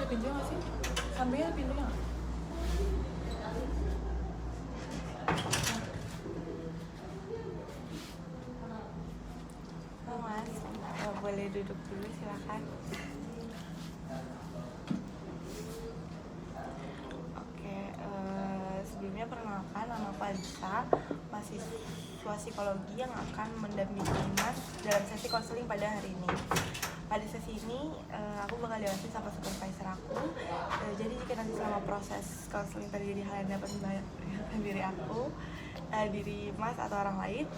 pintunya nggak sih? Sampingnya ada pintunya nggak? Oh mas, boleh duduk dulu silakan. Oke, sebelumnya perkenalkan nama aku Alisa, mahasiswa psikologi yang akan mendampingi Mas dalam sesi konseling pada hari ini. Pada sesi ini aku bakal jelasin sama supervisor aku. Jadi jika nanti selama proses konseling terjadi hal yang dapat membahayakan diri aku, diri Mas atau orang lain,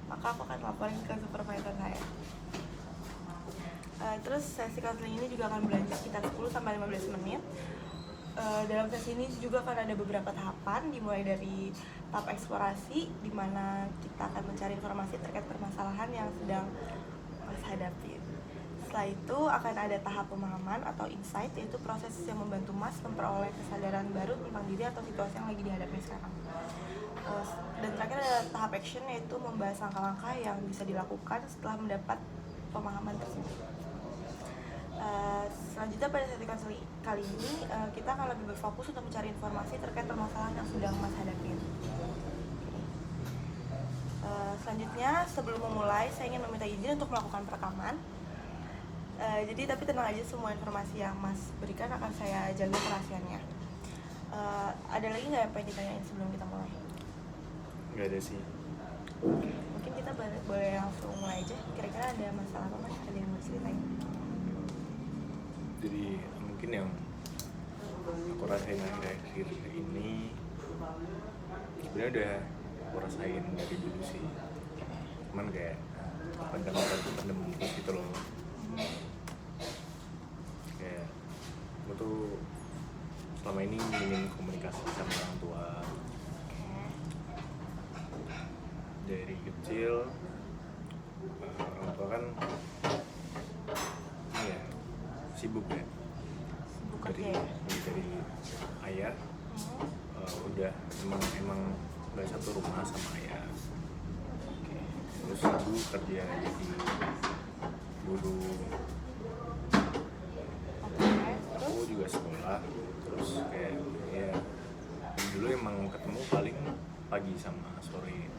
maka aku akan laporin ke supervisor saya. Terus sesi konseling ini juga akan berlanjut sekitar 10-15 menit. Dalam sesi ini juga akan ada beberapa tahapan, dimulai dari tahap eksplorasi, di mana kita akan mencari informasi terkait permasalahan yang sedang Mas hadapi. Setelah itu akan ada tahap pemahaman atau insight, yaitu proses yang membantu Mas memperoleh kesadaran baru tentang diri atau situasi yang lagi dihadapi sekarang. Dan terakhir ada tahap action, yaitu membahas langkah-langkah yang bisa dilakukan setelah mendapat pemahaman tersebut. Selanjutnya pada sesi konseling kali ini kita akan lebih berfokus untuk mencari informasi terkait permasalahan yang sedang Mas hadapi. Selanjutnya sebelum memulai saya ingin meminta izin untuk melakukan perekaman. Jadi tapi tenang aja, semua informasi yang Mas berikan akan saya jaga kerahasiaannya. Ada lagi nggak yang pengen ditanyain sebelum kita mulai? Nggak ada sih. Mungkin kita boleh langsung mulai aja. Kira-kira ada masalah apa Mas? Ada yang mau ceritain? Jadi mungkin yang aku rasain akhir-akhir ini sebenarnya udah aku rasain dari dulu sih, cuman kayak pendem terus gitu loh. Kayak aku tuh selama ini minim komunikasi sama orang tua. Dari kecil orang tua kan sibuk ya, dari ayah udah emang nggak satu rumah sama ayah. Terus ibu kerja jadi guru, aku juga sekolah. Terus kayak ya dulu emang ketemu paling pagi sama sore.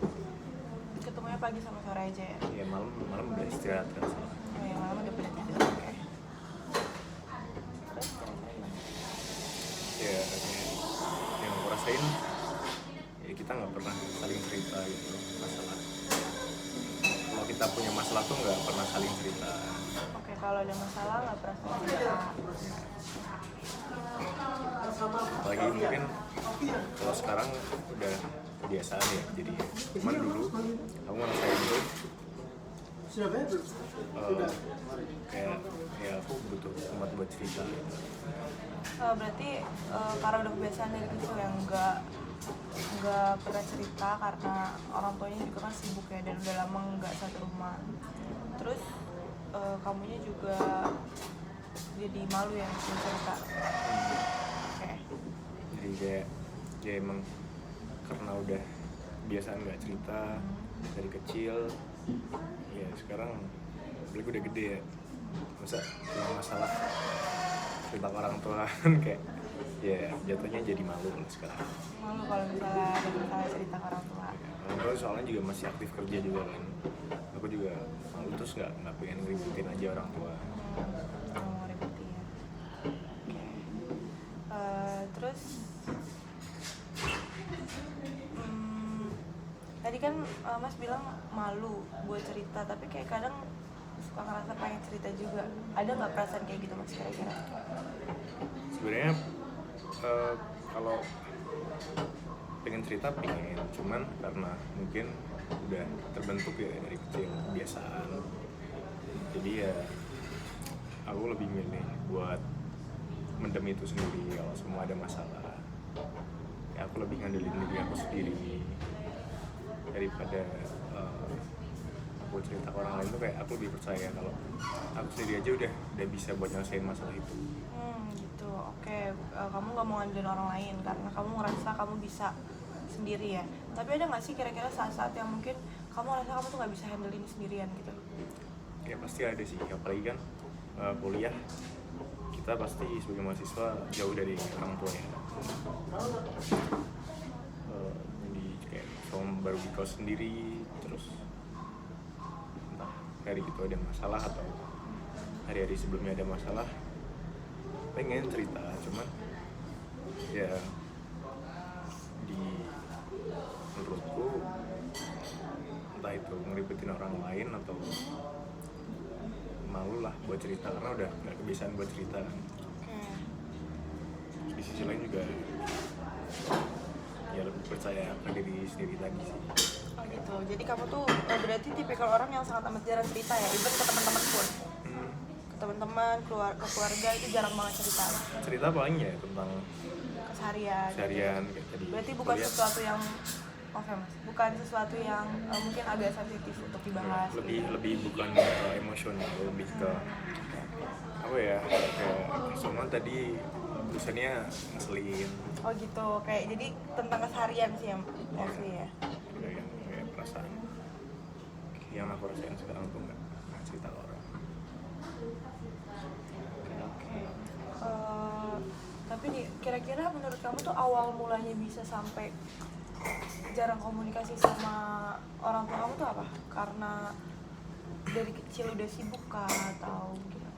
Ketemunya pagi sama sore aja ya? Ya malam udah istirahat kan. Oh ya, malam udah pada tidur. Oke. Ya yang aku rasain ya kita nggak pernah saling cerita gitu masalah. Kalau kita punya masalah tuh nggak pernah saling cerita. Oke, kalau ada masalah nggak pernah saling cerita. Apalagi mungkin kalau sekarang udah kebiasaan ya, jadi cuman dulu aku ngerasain itu kayak ya aku butuh tempat buat cerita gitu. Berarti karena udah kebiasaan dari kecil yang nggak pernah cerita karena orang tuanya juga kan sibuk ya dan udah lama nggak satu rumah. Terus kamunya juga jadi malu ya untuk cerita. Oke. Jadi kayak ya emang karena udah kebiasaan nggak cerita dari kecil, ya sekarang apalagi udah gede ya, masa punya masalah cerita ke orang tua kan kayak ya jatuhnya jadi malu lah sekarang. Malu kalau misalnya ada masalah cerita ke orang tua. Orang tua soalnya juga masih aktif kerja juga kan, aku juga malu terus nggak pengen ngeributin aja orang tua. Mau ributin ya. Oke. Terus tadi kan Mas bilang malu buat cerita, tapi kayak kadang suka ngerasa pengen cerita juga. Ada nggak perasaan kayak gitu Mas kira-kira? Sebenarnya kalau pengen cerita pengen, cuman karena mungkin udah terbentuk ya dari kecil kebiasaan, jadi ya aku lebih milih buat mendem itu sendiri. Kalau semua ada masalah ya aku lebih ngandelin diri aku sendiri daripada aku cerita ke orang lain. Tuh kayak aku lebih percaya kalau aku sendiri aja udah bisa buat nyelesain masalah itu. Gitu. Oke. Kamu nggak mau ngandelin orang lain karena kamu ngerasa kamu bisa sendiri ya. Tapi ada nggak sih kira-kira saat-saat yang mungkin kamu ngerasa kamu tuh nggak bisa handle ini sendirian gitu? Ya pasti ada sih, apalagi kan kuliah kita pasti sebagai mahasiswa jauh dari orang tua ya. Jadi kayak baru di kos sendiri, terus entah hari itu ada masalah atau hari-hari sebelumnya ada masalah, pengen cerita, cuman ya di menurutku entah itu ngeribetin orang lain atau malu lah buat cerita karena udah nggak kebiasaan buat cerita kan. Di sisi lain juga ya lebih percaya ke diri sendiri tadi sih. Oh gitu, jadi kamu tuh berarti tipikal orang yang sangat amat jarang cerita ya, even ke teman-teman pun. Ke teman-teman, ke keluarga itu jarang banget cerita. Cerita paling ya tentang Keseharian kayak tadi. Berarti bukan kuliah. sesuatu yang maaf ya mas, bukan sesuatu yang mungkin agak sensitif untuk dibahas. Lebih bukan ke emosional, lebih ke apa ya, kayak soalnya tadi tulisannya ngeselin. Oh gitu, kayak jadi tentang keseharian sih ya mostly ya. Ada yang kayak perasaan yang aku rasain sekarang tuh nggak cerita ke orang. Oke. Tapi nih, kira-kira menurut kamu tuh awal mulanya bisa sampai jarang komunikasi sama orang tua kamu tuh apa? Karena dari kecil udah sibuk kah atau gimana?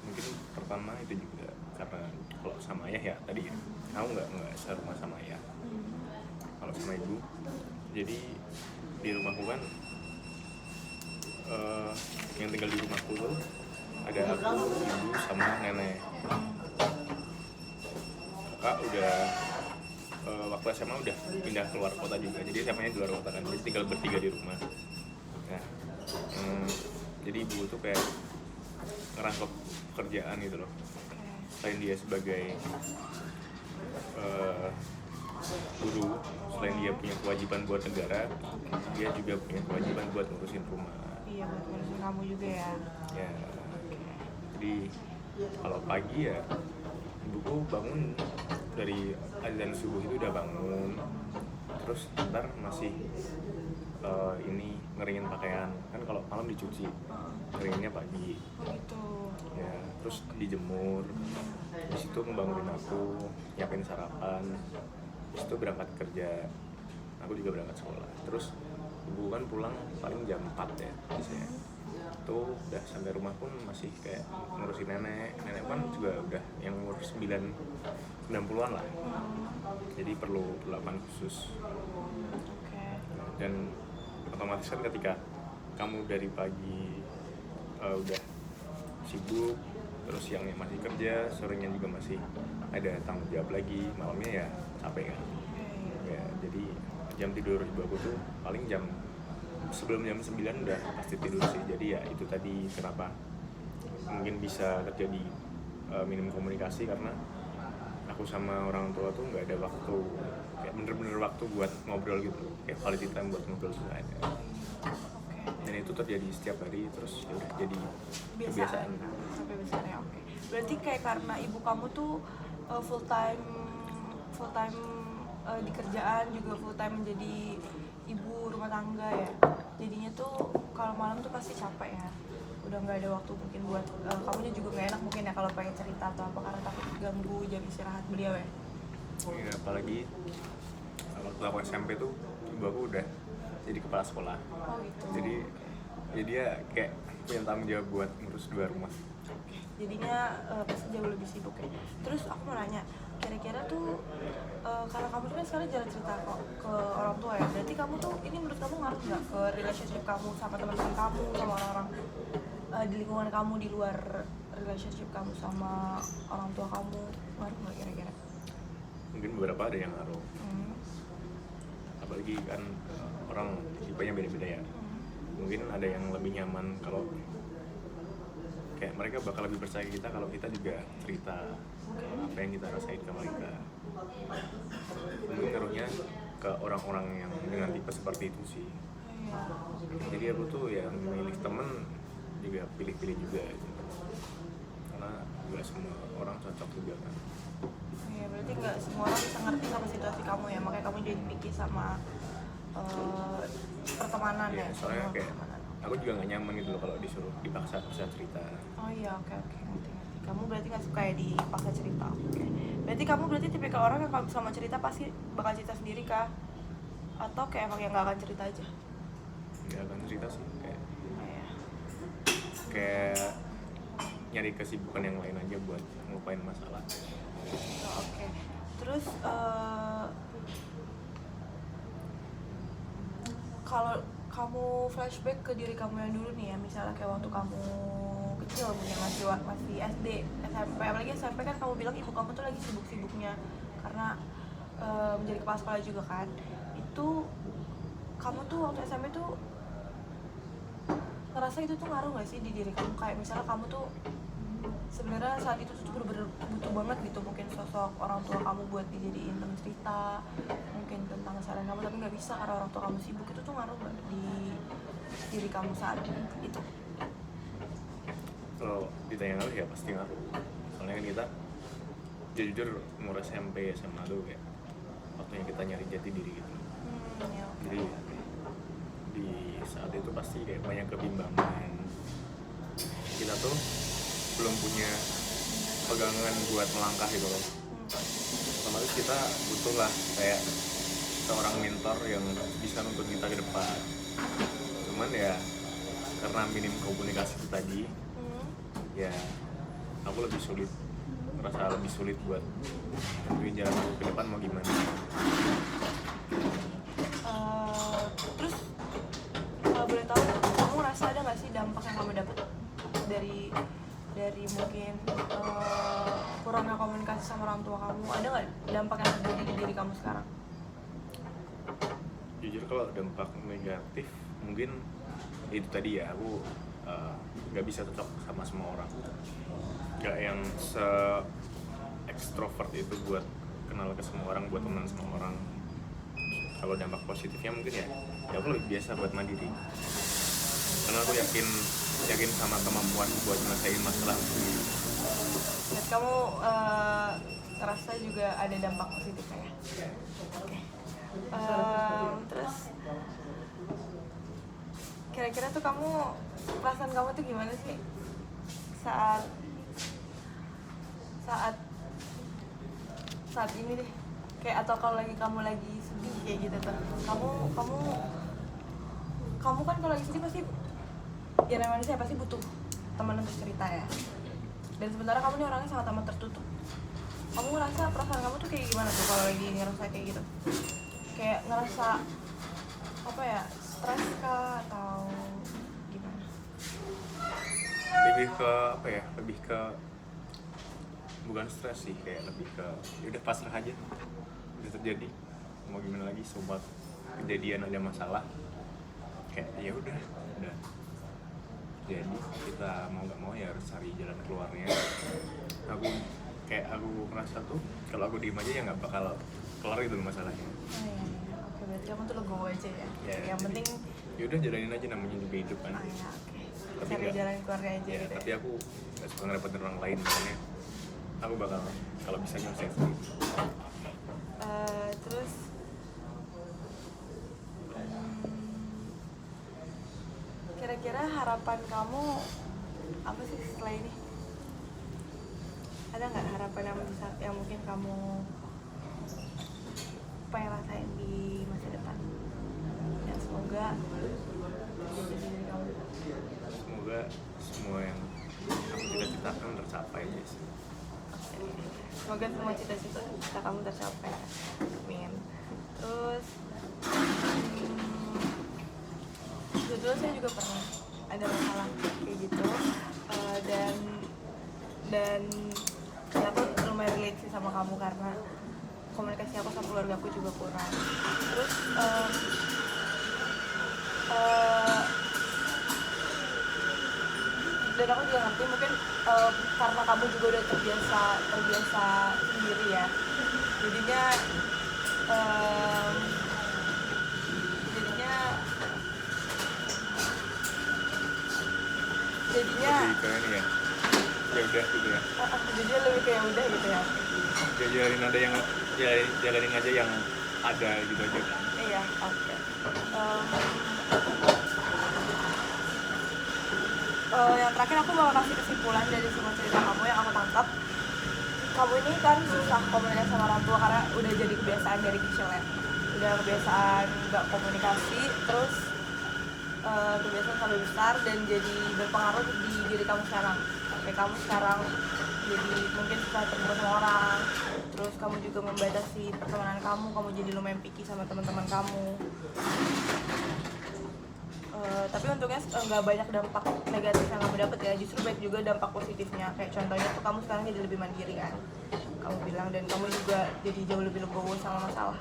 Mungkin pertama itu juga karena kalau sama ayah ya tadi ya, aku nggak serumah sama ayah. Kalau sama ibu, jadi di rumahku kan yang tinggal di rumahku tuh ada aku, ibu, sama nenek. Kakak udah waktu SMA udah pindah keluar kota juga, jadi SMA-nya di luar kota kan, jadi tinggal bertiga di rumah. Nah, jadi ibu tuh kayak ngerangkep pekerjaan gitu loh. Selain dia sebagai guru, selain dia punya kewajiban buat negara, dia juga punya kewajiban buat ngurusin rumah. Iya, buat ngurusin kamu juga ya. Ya, jadi kalau pagi ya ibuku bangun dari azan subuh itu udah bangun, terus ntar masih ini ngeringin pakaian kan, kalau malam dicuci, ngeringinnya pagi. Gitu. Ya, terus dijemur, di situ ngebangunin aku, nyiapin sarapan, di situ berangkat kerja, aku juga berangkat sekolah. Terus ibu kan pulang paling jam 4 ya biasanya. Tuh udah sampai rumah pun masih kayak ngurusin nenek kan juga udah yang ngurus 90-an lah, jadi perlu perlakuan khusus. Dan otomatis kan ketika kamu dari pagi udah sibuk, terus siangnya masih kerja, sorenya juga masih ada tanggung jawab lagi, malamnya ya capek kan. Ya, jadi jam tidur ibu aku tuh paling sebelum jam 9 udah pasti tidur sih. Jadi ya itu tadi kenapa mungkin bisa terjadi minim komunikasi, karena aku sama orang tua tuh nggak ada waktu, kayak bener-bener waktu buat ngobrol gitu, kayak quality time buat ngobrol tuh nggak ada. Dan itu terjadi setiap hari, terus ya udah jadi kebiasaan. Sampai besar ya, oke. Berarti kayak karena ibu kamu tuh full time di kerjaan, juga full time menjadi ibu rumah tangga ya. Jadinya tuh kalau malam tuh pasti capek ya. Udah nggak ada waktu mungkin buat kamunya juga nggak enak mungkin ya kalau pengen cerita atau apa, karena takut ganggu jam istirahat beliau ya. Ya, apalagi waktu aku SMP tuh ibu aku udah jadi kepala sekolah. Oh gitu. Jadi dia kayak punya tanggung jawab buat ngurus 2 rumah. Jadinya pasti jauh lebih sibuk ya. Terus aku mau nanya, kira-kira tuh kalau kamu kan sekarang jarang cerita kok ke orang tua ya, berarti kamu tuh ini menurut kamu ngaruh nggak ke relationship kamu sama teman-teman kamu, sama orang-orang di lingkungan kamu, di luar relationship kamu sama orang tua kamu, ngaruh nggak kira-kira? Mungkin beberapa ada yang ngaruh. Apalagi kan orang tipenya beda-beda ya. Mungkin ada yang lebih nyaman kalau kayak mereka bakal lebih percaya kita kalau kita juga cerita apa yang kita rasain ke mereka. Mungkin ngaruhnya ke orang-orang yang dengan tipe seperti itu sih. Jadi aku tuh ya memilih temen juga pilih-pilih juga gitu. Karena gak semua orang cocok juga kan. Iya, berarti nggak semua orang bisa ngerti sama situasi kamu ya, makanya kamu jadi pikir sama pertemanan ya. Soalnya kayak aku juga nggak nyaman gitu loh kalau disuruh dipaksa cerita. Oh iya, oke ngerti. Kamu berarti nggak suka ya dipaksa cerita. Oke. Berarti kamu tipikal orang yang kalau selama cerita pasti bakal cerita sendiri kah? Atau kayak emang yang nggak akan cerita aja? Nggak akan cerita sih, Oh iya. kayak nyari kesibukan yang lain aja buat ngelupain masalah. Oh, oke. Terus kalau kamu flashback ke diri kamu yang dulu nih ya, misalnya kayak waktu kamu kecil mungkin masih SD, SMP, apalagi SMP kan kamu bilang ibu kamu tuh lagi sibuk-sibuknya karena menjadi kepala sekolah juga kan. Itu kamu tuh waktu SMP tuh ngerasa itu tuh ngaruh gak sih di diri kamu, kayak misalnya kamu tuh sebenarnya saat itu tuh bener-bener butuh banget gitu mungkin sosok orang tua kamu buat dijadiin teman cerita mungkin tentang kesalahan kamu, tapi nggak bisa karena orang tua kamu sibuk. Itu tuh ngaruh gak di diri kamu saat itu? Kalau ditanya ngaruh ya pasti ngaruh, soalnya kan kita jujur umur SMP SMA tuh kayak waktunya kita nyari jati diri gitu. Ya, oke. Jadi di saat itu pasti kayak banyak kebimbangan, kita tuh belum punya pegangan buat melangkah gitu loh. Otomatis kita butuh lah kayak seorang mentor yang bisa nuntun kita ke depan. Cuman ya karena minim komunikasi itu tadi, ya aku merasa lebih sulit buat nentuin jalan aku ke depan mau gimana. Terus kalau boleh tahu, kamu ngerasa ada nggak sih dampak yang kamu dapat dari mungkin kurangnya komunikasi sama orang tua kamu? Ada nggak dampak yang terjadi di diri kamu sekarang? Jujur kalau dampak negatif mungkin itu tadi ya, aku nggak bisa cocok sama semua orang, nggak yang se ekstrovert itu buat kenal ke semua orang, buat teman sama orang. Kalau dampak positifnya mungkin ya aku lebih biasa buat mandiri, karena aku yakin sama kemampuan buat menyelesaikan masalah sendiri. Dan kamu ngerasa juga ada dampak positifnya ya? Oke. Terus kira-kira tuh perasaan kamu tuh gimana sih saat ini deh, kayak atau kalau kamu lagi sedih kayak gitu tuh, kamu kan kalau lagi sedih pasti ya namanya manusia pasti butuh teman untuk cerita ya, dan sementara kamu nih orangnya sangat amat tertutup. Kamu ngerasa perasaan kamu tuh kayak gimana tuh kalau lagi ngerasa kayak gitu? Kayak ngerasa apa ya, stres kah atau gimana? Lebih ke bukan stres sih, kayak lebih ke ya udah pasrah aja, udah terjadi mau gimana lagi. Sobat kejadian ada masalah kayak ya udah jadi kita mau nggak mau ya harus cari jalan keluarnya. Aku ngerasa tuh kalau aku diem aja ya nggak bakal kelar itu masalahnya. Oke, berarti kamu tuh legowo aja ya, yang penting ya udah jalanin aja, namanya juga hidup kan. Cari jalan keluarnya aja ya, gitu. Tapi aku nggak suka ngerepotin orang lain, makanya aku bakal kalau bisa nyelesain sendiri. Terus kira-kira harapan kamu apa sih setelah ini? Ada nggak harapan yang mungkin kamu pengen rasain di masa depan? Ya semoga jadi diri kamu. Semoga semua yang aku cita-citakan tercapai guys. Semoga semua cita-cita kamu tercapai. Amin. Terus sebetulnya saya juga pernah ada masalah kayak gitu, dan ya aku lumayan relate sih sama kamu karena komunikasi aku sama keluarga aku juga kurang. Terus dan aku juga ngerti mungkin karena kamu juga udah terbiasa sendiri ya, jadinya Lebih ke ini ya udah gitu ya. Jadi lebih kayak udah gitu ya. Jalanin aja yang ada gitu aja kan. Iya, oke. Yang terakhir aku mau kasih kesimpulan dari semua cerita kamu yang aku tangkap. Kamu ini kan susah komunikasi sama orang tua karena udah jadi kebiasaan dari kecil ya. Udah kebiasaan nggak komunikasi, terus kebiasaan sampai besar dan jadi berpengaruh di diri kamu sekarang. Kayak kamu sekarang jadi mungkin susah terbuka sama orang, terus kamu juga membatasi pertemanan kamu jadi lumayan picky sama teman-teman kamu. Tapi untungnya nggak banyak dampak negatif yang kamu dapat ya, justru banyak juga dampak positifnya. Kayak contohnya tuh kamu sekarang jadi lebih mandiri kan, kamu bilang, dan kamu juga jadi jauh lebih legowo sama masalah.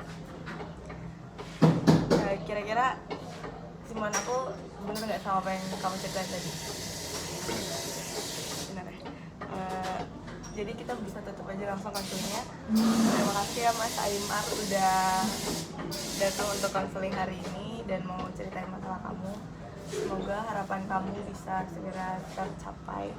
Kira-kira kesimpulan aku bener nggak sama apa yang kamu ceritain tadi? Bener ya? Jadi kita bisa tutup aja langsung konselingnya. Terima kasih ya Mas Aimar udah datang untuk konseling hari ini dan mau ceritain masalah kamu. Semoga harapan kamu bisa segera tercapai.